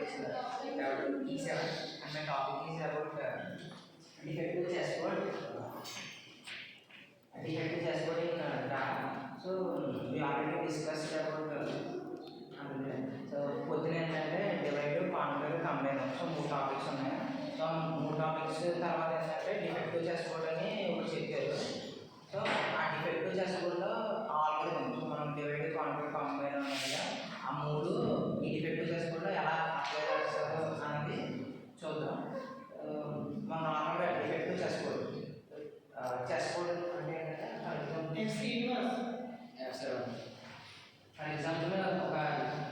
E7 and my topic is about defective chessboard. Defective chessboard in Java. So we already discussed about so పొద్దున ఏంటంటే divide conquer combine so 3 topics ఉన్నాయి. So 3 topics తర్వాత ఏంటంటే defective చెస్బోర్డ్ అని ఒకటి చెప్పారు. So ఆ డిఫెక్టివ్ చెస్బోర్డ్లో ఆల్రెడీ మనం డివైడ్ కాన్కర్ కంబైన్ ఉన్నాయి కదా, ఆ 3 ఈ డిఫెక్టివ్ చెస్బోర్డ్లో ఎలా అప్లై చేస్తారో అనేది చూద్దాం. మన నార్మల్గా డిఫెక్టివ్ చెస్బోర్డ్ అంటే ఏంటంటే ఫర్ ఎగ్జాంపుల్ ఒక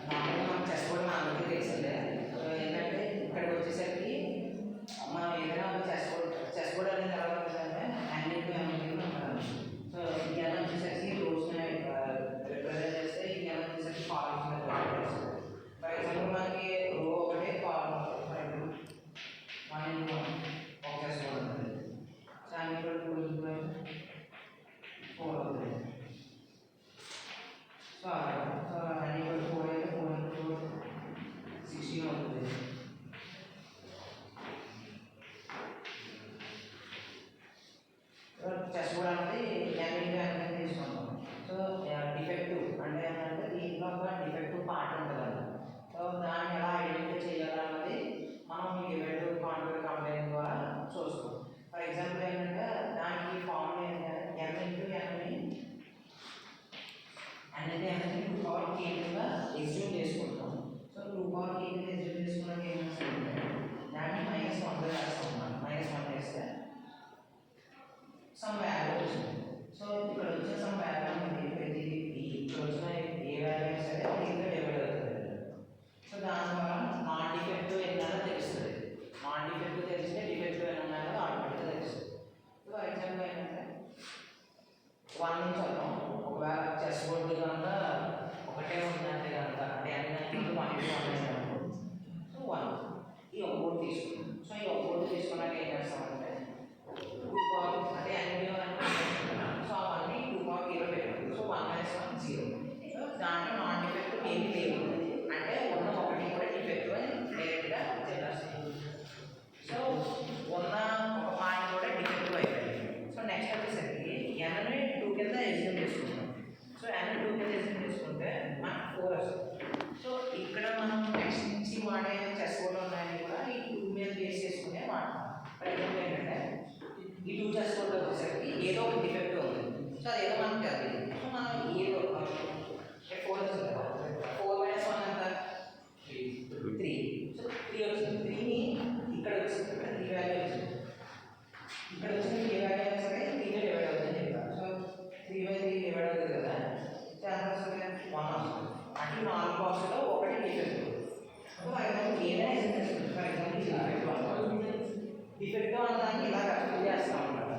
నార్మల్గా మన చెస్బోర్డ్ మన అందరికీ తెలిసిందే. ఏంటంటే ఇక్కడికి వచ్చేసరికి మనం ఏదైనా ఒక చెస్బోర్డ్ అనేది ఎలా ఉంటుందంటే హ్యాండిల్ ఉంటారు. సో ఇది ఎలా వచ్చేసరికి రోజున రిప్రజెంట్ చేస్తే ఇది ఎలా వచ్చేసరికి కాలమ్స్ రిప్రజెంట్ చేస్తుంది. ఫర్ ఎగ్జాంపుల్ మనకి రో ఒకటే కాలమ్ ఒక చెస్బోర్డ్ ఉంటుంది. సో అన్ని 4 అవుతుంది. సో అన్ని 4 అయితే 4 16 అవుతుంది. చెస్బోర్డ్ అనేది n తీసుకుంటాం. సో డిఫెక్టివ్ అంటే ఏంటంటే దీంట్లో ఒక డిఫెక్టివ్ పార్ట్ ఉంటుంది. సో దాన్ని ఎలా ఐడెంటిఫై చేయాలన్నది మనం ఈ డివైడ్ కాన్కర్ కంబైన్ ద్వారా చూస్తాం. ఫర్ ఎగ్జాంపుల్ ఏంటంటే దానికి ఫార్ములా ఏంటంటే n అనేది 2 పవర్ k కింద ఎగ్జ్యూమ్ చేసుకుంటాం. సో 2 పవర్ k కింద ఎగ్జ్యూమ్ చేసుకున్నాక ఏం చేస్తామంటే దాన్ని -1 రాస్తాం. -1 వేస్తే సమ్ వాల్యూ వచ్చింది. సో ఇక్కడ వచ్చిన సమ్ వాల్యూ అనేది ఇక్కడ వచ్చిన ఏ వాల్యూ సరే దీంతో డివైడ్ అవుతుంది. సో దాని ద్వారా నాన్ డిఫెక్టివ్ ఎన్నాలో తెలుస్తుంది. నాన్ డిఫెక్టివ్ తెలిస్తే డిఫెక్టివ్ ఎన్నాలో ఆటోమేటిక్గా తెలుస్తుంది. సో ఫర్ ఎగ్జాంపుల్ ఏంటంటే 1 నుంచి వద్దాం. ఒకవేళ చెస్బోర్డ్ కనుక ఒకటే ఉందంటే కనుక అంటే అన్ని 1 సో 1 ఈ ఒక బోర్డు తీసుకున్నాం. సో ఈ ఒక బోర్డు తీసుకున్నాక ఏం చేస్తామంటే 2 పవర్ అంటే అన్ని సో అవన్నీ 2 పవర్ k పెట్టాం. సో 1 - 1 0. సో దాంట్లో నాన్ డిఫెక్టివ్ ఏమీ లేవు అంటే ఉన్న ఒకటి కూడా డిఫెక్టివ్ అని డైరెక్ట్గా చెప్పేస్తాం. సో ఉన్న ఒక పాయింట్ కూడా డిఫెక్టివ్ అయిపోయింది. సో నెక్స్ట్ వచ్చేసరికి n 2 కింద ఎగ్జ్యూమ్ చేసుకుంటాం. సో n 2 కింద ఎగ్జ్యూమ్ చేసుకుంటే మనకు 4 వస్తుంది. సో ఇక్కడ మనం నెక్స్ట్ నుంచి వాడే చెస్బోర్డ్ ఉన్నాయని కూడా ఈ 2 మీద బేస్ చేసుకునే వాడతాం. ఫర్ ఎగ్జాంపుల్ ఏంటంటే ఈ 2 చెస్బోర్డ్ వచ్చేసరికి ఏదో ఒక డిఫెక్ట్ ఉంది. సో అదేదో మనకు తెలియదు. సో మనం ఏదో 4 వచ్చింది కదా, 4 - 1 ఎంత 3. సో 3 వచ్చింది. 3ని ఇక్కడ వచ్చింది, ఇక్కడ 3 వాల్యూ వచ్చింది. ఇక్కడ వచ్చిన 3 వాల్యూ అయినా సరే 3 డివైడ్ అవుతుంది చెప్పారు. సో 3/3 డివైడ్ అవుతుంది కదా, ఎంత వస్తుంది 1 వస్తుంది. అంటే 4 బాక్స్లో ఒకటి డిఫెక్టివ్. సో ఫర్ ఎగ్జాంపుల్ ఏదైనా ఎగ్జాంపుల్ ఫర్ ఎగ్జాంపుల్ డిఫెక్టివ్ అనడానికి ఇలా కన్సిడర్ చేస్తాం అన్నమాట.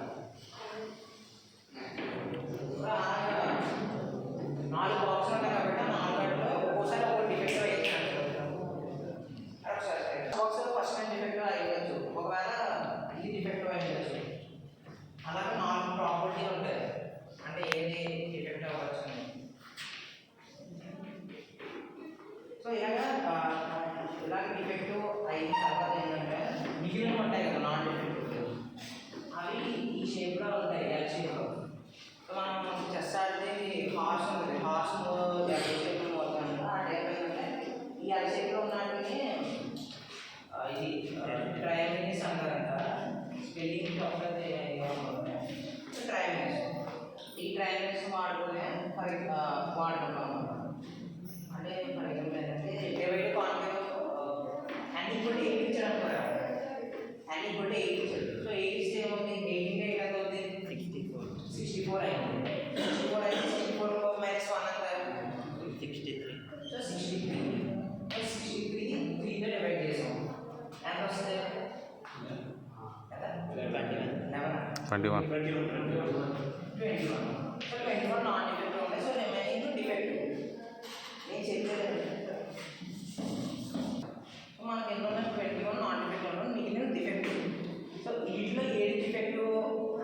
4 బాక్సులు ఉన్నాయి కాబట్టి 4 ఒక్కోసారి ఒక డిఫెక్టివ్ అయ్యచ్చు. బాక్స్ ఫస్ట్ టైం డిఫెక్టివ్ అయ్యచ్చు, ఒకవేళ ఇది డిఫెక్టివ్ అయ్యచ్చు. అలాగే 4 ప్రాపర్టీ ఉంటాయి అంటే ఏది డిఫెక్టివ్ అవ్వచ్చు. సో ఇలాగ డిఫెక్టివ్ అయిన తర్వాత ఏంటంటే మిగిలిన ఉంటాయి కదా నాన్ డిఫెక్టివ్, అవి ఈ షేప్లో ఉంటాయి, ఎల్ షేప్లో. సో మనం చెస్ ఆడితే హార్స్ ఉంటుంది, హార్స్ ఎల్ షేప్లో పోతాం. ఆ టైప్ ఏంటంటే ఈ ఎల్ షేప్లో ఉన్నట్టుని ఇది ట్రయాంగిల్స్ అంటారంట. స్పెల్లింగ్ ఒకటి ట్రయాంగిల్స్. ఈ ట్రయాంగిల్స్ వాడుకుంటాం అంటే ఫర్ ఎగ్జాంపుల్ ఏంటంటే డివైడ్ కాన్కర్ n = 8 ఇచ్చాడు అనుకోరా, n = 8 ఇచ్చాడు. సో 8 ఇస్తే ఏమవుతుంది, 18 8 ఎంత అవుతుంది 64 అయింది. 64 అయితే 64 - 1 ఎంత 63. సో 63 3తో డివైడ్ చేసాం. ఎంత వస్తుంది 21. సో 21 నాన్ డిఫెక్టివ్ ఉన్నాయి. సో రిమైనింగ్ డిఫెక్టివ్ నేను చెప్పేది. సో మనకి ఎన్నో 21 నాన్ డిఫెక్టివ్ ఉన్నాయి, మిగిలిన డిఫెక్టివ్. సో వీటిలో ఏది డిఫెక్టివ్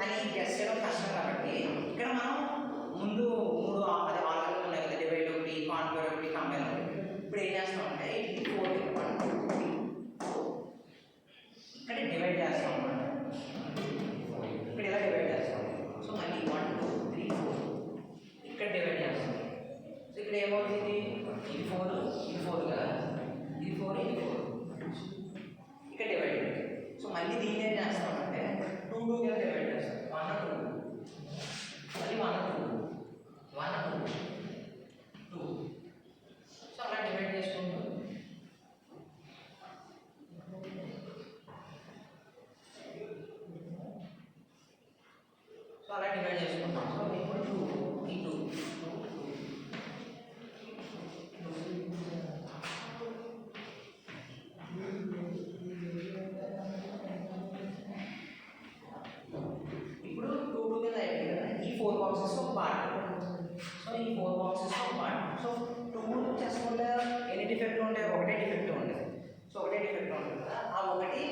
అని గెస్ చేయడం కష్టం కాబట్టి ఇక్కడ మనం ముందు 3 ఆల్రెడీ ఉన్నాయి కదా, డివైడ్ ఒకటి, కాన్కర్ ఒకటి, కంబైన్ ఒకటి. ఇప్పుడు ఏం చేస్తామంటే 4 చేస్తాం అన్నమాట. ఇక్కడ ఎలా డివైడ్ చేస్తాం? సో మళ్ళీ 1 2 3 4 ఇక్కడ డివైడ్ చేస్తాం. సో ఇక్కడ ఏమవుతుంది? ఇది 4 ఇది 4 కదా, ఇది 4 ఇది 4 ఇక్కడ డివైడ్. సో మళ్ళీ దీన్ని ఏం చేస్తామంటే 2 2 కింద డివైడ్ చేస్తాం. 1 2 మళ్ళీ 1 2 1 2 2. సో అలా డివైడ్ చేసుకుంటూ అలా డివైడ్ చేసుకుంటాం. సో ఇప్పుడు 2 ఈ 2 ఇప్పుడు 2 2 కింద అయిపోయింది కదా. ఈ 4 బాక్సెస్ ఒక పార్ట్. సో ఈ 4 బాక్సెస్ ఒక పార్ట్. సో 2 చేసుకుంటే ఎన్ని డిఫెక్ట్ ఉంటాయి? ఒకటే డిఫెక్ట్ ఉంటుంది. సో ఒకటే డిఫెక్ట్ ఉంటుంది కదా, ఆ ఒకటి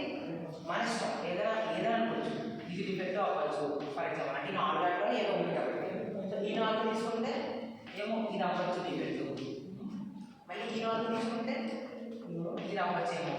మన ఇష్టం, ఏదైనా అనుకోవచ్చు. ఇది డిఫెక్ట్ అవ్వచ్చు ఫర్ ఎగ్జాంపుల్, అంటే 4 వాటిలో ఏదో ఉంది కాబట్టి. సో ఈ 4 తీసుకుంటే ఏమో ఇది అవ్వచ్చు డిఫెక్ట్, మళ్ళీ ఈ 4 తీసుకుంటే ఇది అవ్వచ్చు ఏమో.